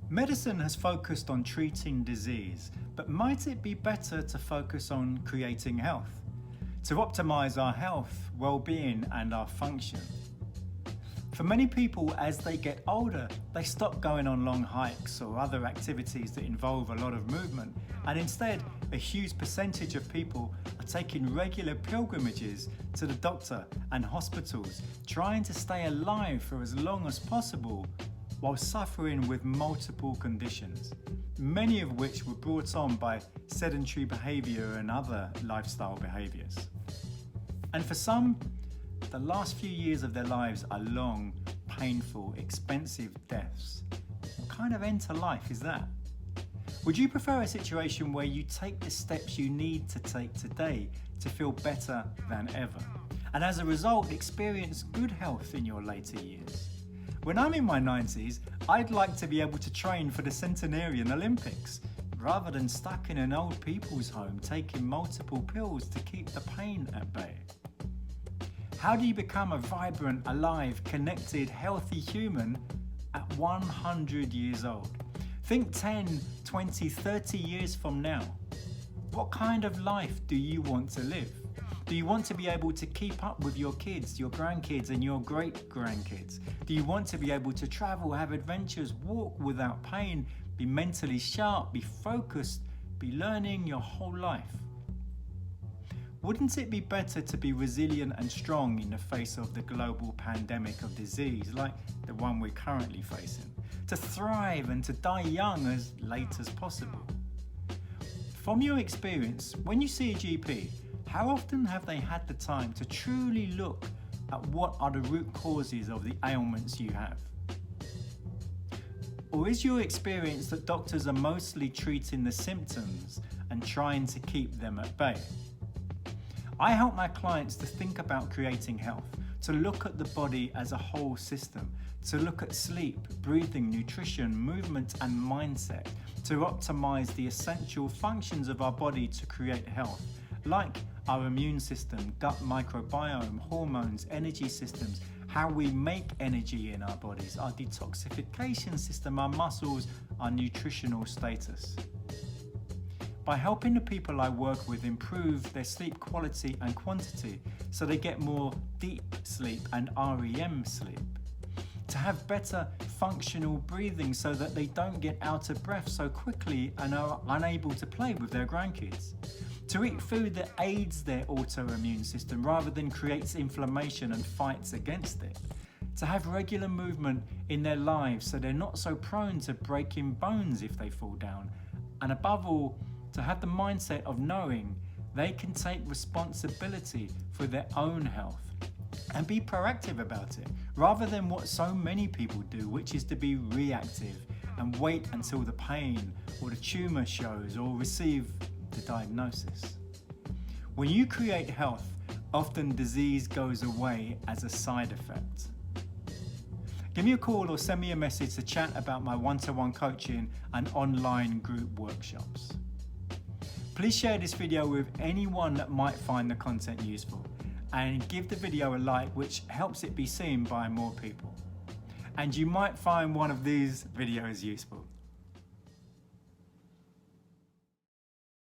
Medicine has focused on treating disease, but might it be better to focus on creating health? To optimize our health, well-being, and our function? For many people, as they get older, they stop going on long hikes or other activities that involve a lot of movement, and instead, a huge percentage of people are taking regular pilgrimages to the doctor and hospitals, trying to stay alive for as long as possible while suffering with multiple conditions, many of which were brought on by sedentary behaviour and other lifestyle behaviours. And for some, the last few years of their lives are long, painful, expensive deaths. What kind of end to life is that? Would you prefer a situation where you take the steps you need to take today to feel better than ever, and as a result experience good health in your later years? When I'm in my 90s, I'd like to be able to train for the Centenarian Olympics, rather than stuck in an old people's home taking multiple pills to keep the pain at bay. How do you become a vibrant, alive, connected, healthy human at 100 years old? Think 10, 20, 30 years from now. What kind of life do you want to live? Do you want to be able to keep up with your kids, your grandkids, and your great-grandkids? Do you want to be able to travel, have adventures, walk without pain, be mentally sharp, be focused, be learning your whole life? Wouldn't it be better to be resilient and strong in the face of the global pandemic of disease like the one we're currently facing? To thrive and to die young as late as possible? From your experience, when you see a GP, how often have they had the time to truly look at what are the root causes of the ailments you have? Or is your experience that doctors are mostly treating the symptoms and trying to keep them at bay? I help my clients to think about creating health, to look at the body as a whole system, to look at sleep, breathing, nutrition, movement, and mindset, to optimize the essential functions of our body to create health, like our immune system, gut microbiome, hormones, energy systems, how we make energy in our bodies, our detoxification system, our muscles, our nutritional status. By helping the people I work with improve their sleep quality and quantity so they get more deep sleep and REM sleep. To have better functional breathing so that they don't get out of breath so quickly and are unable to play with their grandkids. To eat food that aids their autoimmune system rather than creates inflammation and fights against it. To have regular movement in their lives so they're not so prone to breaking bones if they fall down. And above all, to have the mindset of knowing they can take responsibility for their own health and be proactive about it, rather than what so many people do, which is to be reactive and wait until the pain or the tumour shows or receive the diagnosis. When you create health, often disease goes away as a side effect. Give me a call or send me a message to chat about my one-to-one coaching and online group workshops. Please share this video with anyone that might find the content useful, and give the video a like, which helps it be seen by more people. And you might find one of these videos useful.